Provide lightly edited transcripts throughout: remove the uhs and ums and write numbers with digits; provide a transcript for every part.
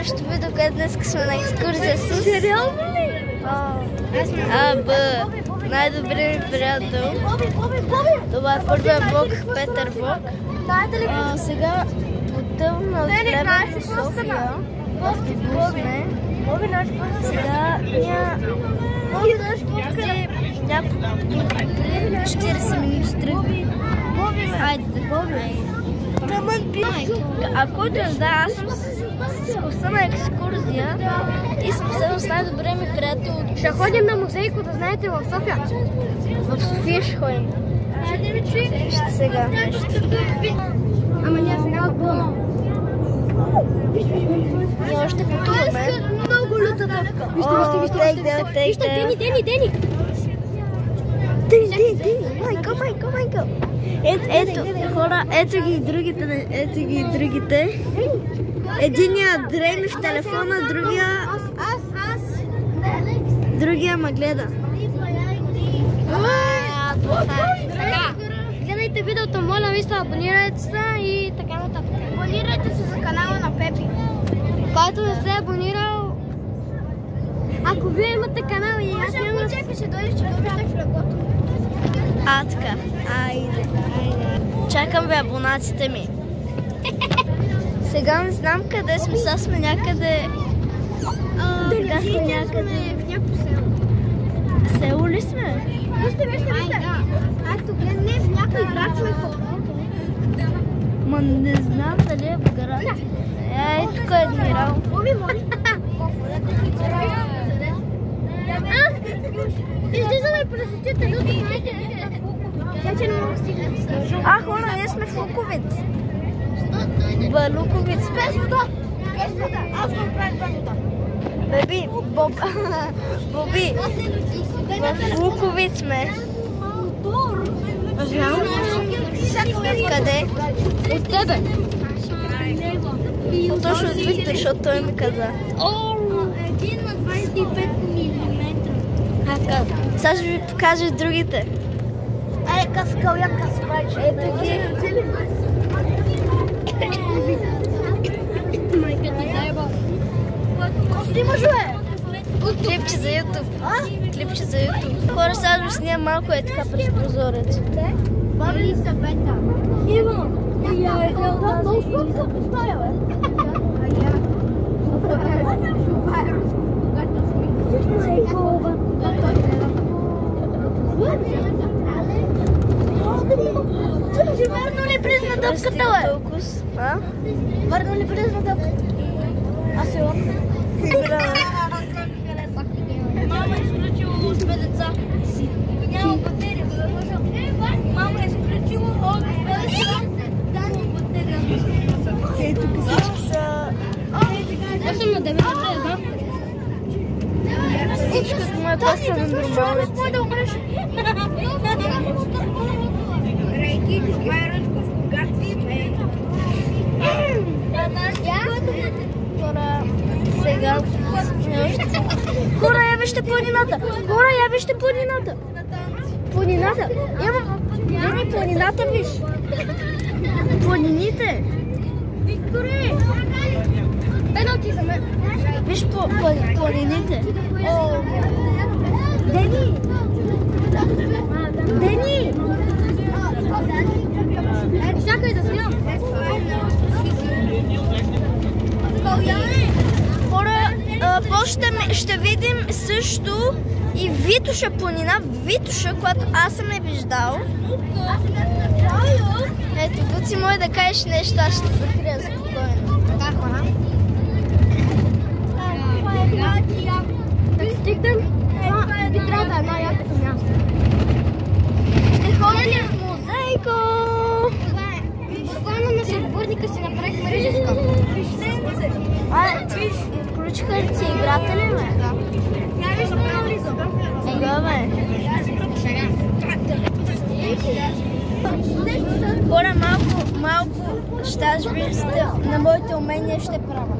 следващото видео, където днес сме на екскурзия с... Сериално ли? Най-добрият ми приятел. Това е първият влог, Петър влог. Сега потъвна от времето в София. В автобус сме. Сега някакви 40 минути тръгваме. А който не знае, аз съм с коса на екскурзия и съм с най-добрия ми приятел. Ще ходим на музейко, да знаете, в София. В София ще ходим. Ще сега нещо. Ама ние сега отбуваме. Ние още пътуваме. Много люта тъпка. Вижте, Дени. Майко. Ето, хора, ето ги другите. Единият дреми в телефона, другия ме гледа. Гледайте видеото, моля ви се, абонирайте се и така нататък. Абонирайте се за канала на Пепи. Който не се е абонирал, ако вие имате канал и аз имам... Чепи ще дойдеш, че добре в легото. Така, айде. Чакам ви абонатите ми. Сега не знам къде сме, сега сме някъде... Сега сме някъде... В някакво село. Село ли сме? Вижте. Ето, не, в някой град сме хора. Ма не знам дали е в град. Тук е адмирал. Излизаме през очите. Хора, ние сме в Луковиц. В Луковиц. Аз го правя. Боби, в Луковиц сме. Къде? От тебе. Точно от Виктор, защото той ми каза. Един на 25 милиметра. Сега ще ви покажа другите. Ето ги. Майка ти даеба. Снимаш, бе? Клипче за YouTube. Хора, сега ще снимам малко така през прозорец. Баби съвета. Иво. Много сладка поставя, бе. Върно ли призна дъвката, бе? Върно ли призна дъвката? Аз се лапна. Мама е изключила лъжбелеца. Няма батерия. Мама е изключила лъжбелеца. Няма батерия. Тук всички са... Аз съм на 90, да? Всички от моя клас са на нормалници. Сега хора, я вижте планината! Планината! Ема, планината виж! Планините! Викторе! Пеналти за мен! Виж планините! Дени! Чакай да снимам! Хора, после ще видим също и Витоша планина, която аз съм не виждал. Ето, Гуци, може да кажеш нещо, аз ще закрия спокойно. Да стигнем, би трябва да е най-якото място. Ще ходим в музейко! Буквално на съотборника си направихме режиска. Включиха ли си играта ли, бе? Да. Я виж това влизам. Ега, бе. Хора, малко ще виждате на моите умения ще правя.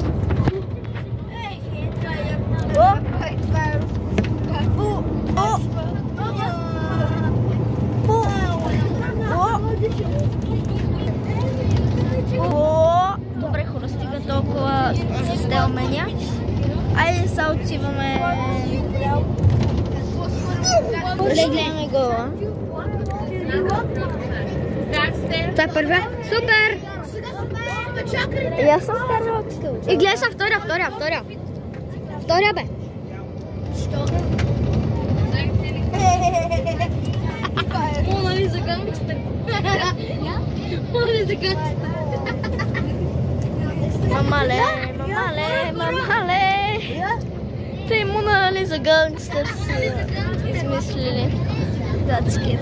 Добре, хора, стига толкова с те умения. Гледаме гола. Това е първия. Супер! И аз съм вкарвала така. И гледай са втория. Втория бе. Моля ли за гангстер? Моля ли за гангстер? Мамале. Те Мона Лиза гангстер са измислили. Датски.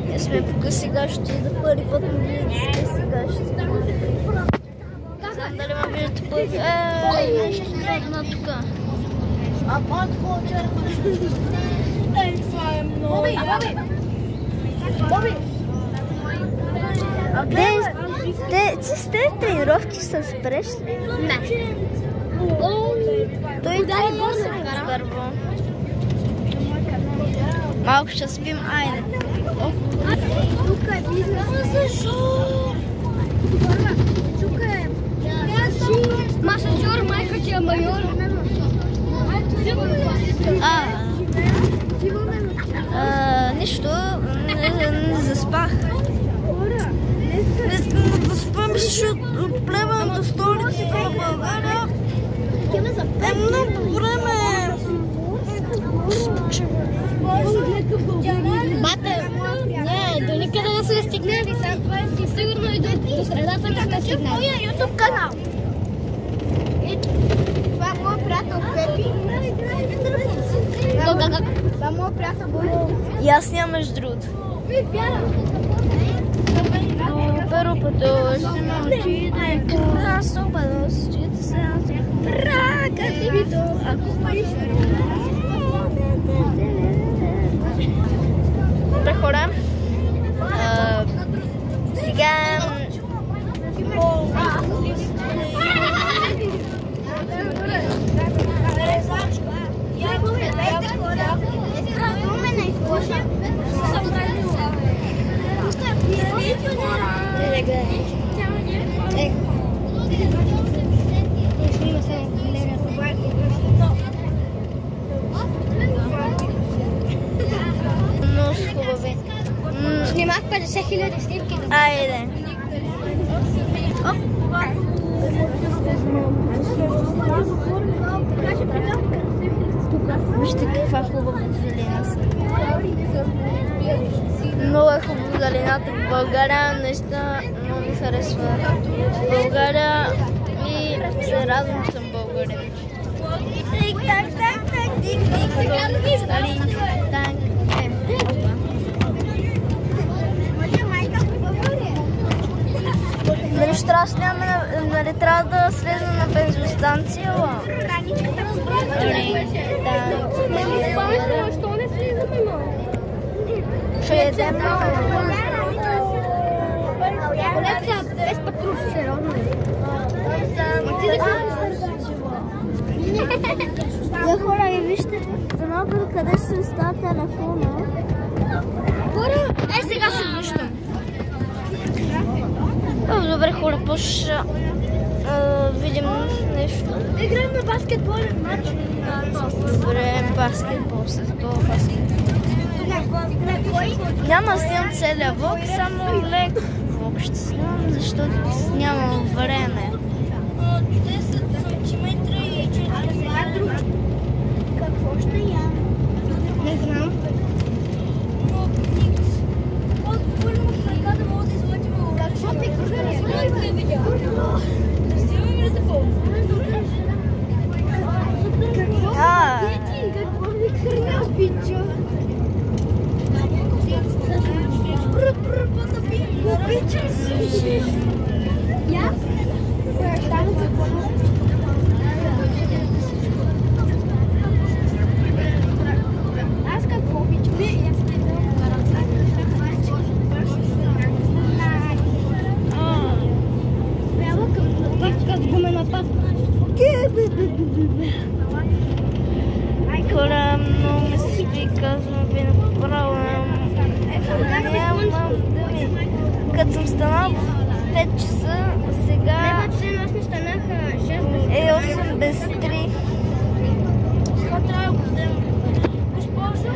Ние сме по-късигащи, за първи път ме видите късигащи. Не знам дали ме виждате първи. Нещо трудно тук. Те с тези тренировки са спреш ли? Не. Той дай го първо. Малко ще спим, айде. Тук е бизнес. Масажор. Тук е. Масажор, майка ти е майор. Нищо, не заспах. Не заспам, защото отплевам до столицата на България. Много време. Бате, не, до никъде не сме стигнали. Сигурно и до средата не сме стигнали. Моя YouTube канал. Това е моят приятел Пепи. Това е моят приятел Бойло. И аз нямам между другото. Pero pues se me olvida que la sopa dos chicos se hace racatito a comer. Mejora. Sigan. Снимах 50 000 снимки. Айде. Вижте каква хубава зелена са. Много е хубава зелената в България. Неща много ми харесва в България и се радвам, че съм българин. Нали страшно, нали трябва да слезна на бензостанция? Защо не слизаме, ма? Ще едем Колекция без патруши, сериозно. Я хора, и вижте, много къде се става телефона. Хора, сега се връщам. Добре хора, ще видим нещо. Играем на баскетболен матч. Добре, баскетбол с това баскетбол. Няма да снимам целия влог, само лек влог ще снимам, защото нямам време. Какво ще ям? Не знам. Какво пикваш? Какво ви хърня, пичо? Я? Аз какво обичам? Бяла към гумена папка. Хора, много ме спи, казвам ви направо. Нямам думи. Като съм станал в 5 часа, сега е 8 без 3. Какво трябва да го вземем? Госпожо?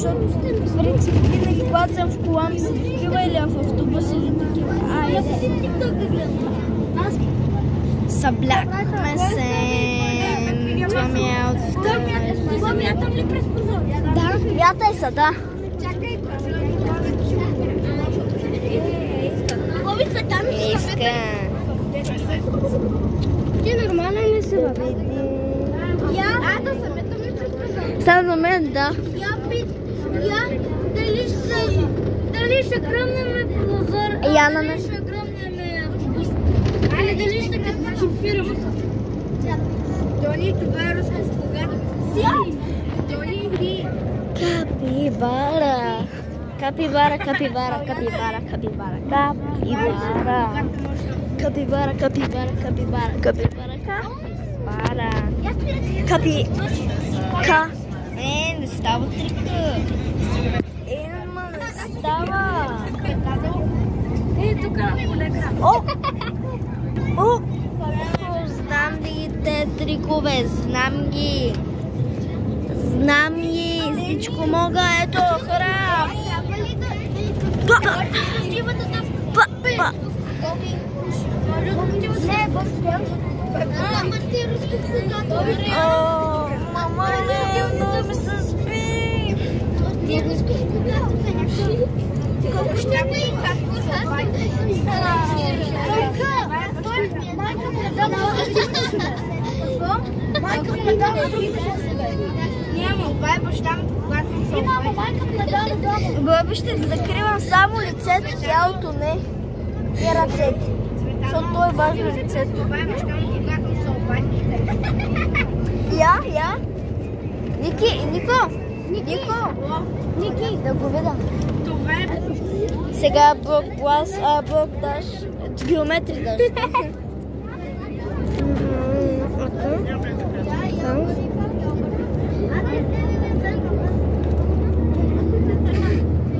защото в принцип винаги, когато съм в кола ми се такива или в автобус или такива. Съблякахме се. Това ми е аутфита. Това мятам ли през прозорец? Да, мятай са, да. Ловица там и Иска. ти нормален ли си, бабе? Да се метам ли през прозорец? Само на мен, да. Дали ще гръмнем прозор, Я на мен. ще гръмнем автобус. Али дали ще като шофирам. Тони, това е разказ когато си. Тони и... Капибара. Капибара, капибара, капибара, капибара, капибара. Капибара, капибара, капибара, капибара, капибара. Капи... Ка... не става трика. Ма не става. Тук полека. О! Знам ги те трикове, знам ги. Знам ги, всичко мога, ето, хора. Мама, не ми се спи. Колко ще бъде майка ми дава другите часове. Няма, баба ще дам, когато съм. Има, майка ми дава дома. Баба ще закривам само лицето, тялото не и ръцете. Защото то е важно лицето. Баба ще дам, когато съм обадите. Я. Нико, да го видя. Това е... Сега блок глас, блок даш, геометри даш.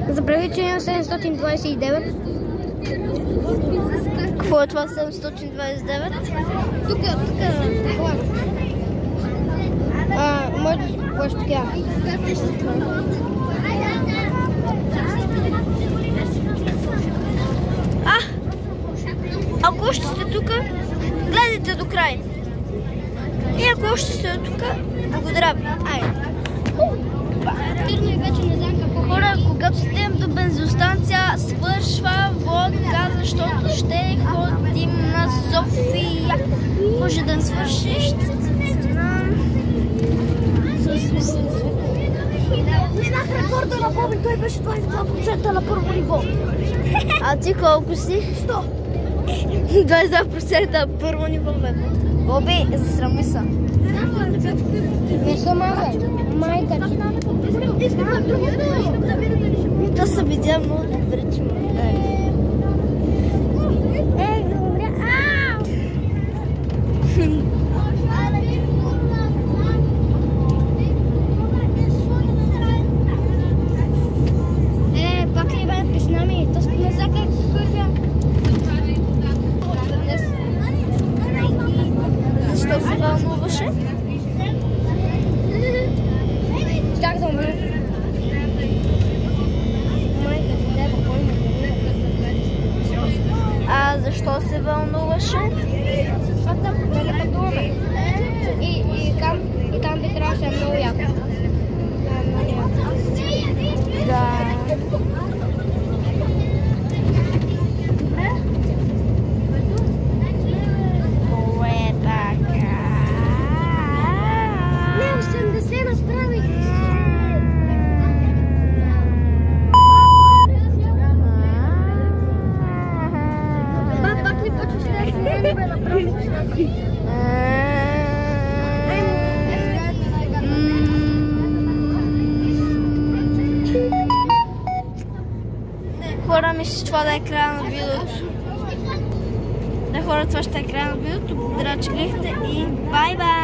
Забрави, че имам 729. Какво е това 729? Тук. Може да си купуваш така. Ако още сте тук, гледайте до край. И ако още сте тук, благодаря ви. Айде. Трудно и вече не знам какво. Хора, когато стигнем до бензиностанция, свършва влога, защото ще ходим на София. Може да свършиш. Минах рекорда на Боби, той беше 22% на първо ниво. А ти колко си? 100. 22% на първо ниво, бе. Боби, засрами са. Не съм майка ти. То се видя много добре, че му даде. Пак ли бе, писна ми? То не за как се скървя. Защо се вълнуваше? Чак да умре. Майка ти дай покойно. А защо се вълнуваше? Защото там нали пътуваме. И там би трябваше много яко. Да. Кое така? Не, 80 насправих. Пак ли почваш да се не бе направо? Хора, мисля, че това да е края на видеото. Да, хора, това ще е края на видеото. Благодаря, че гледахте и бай-бай!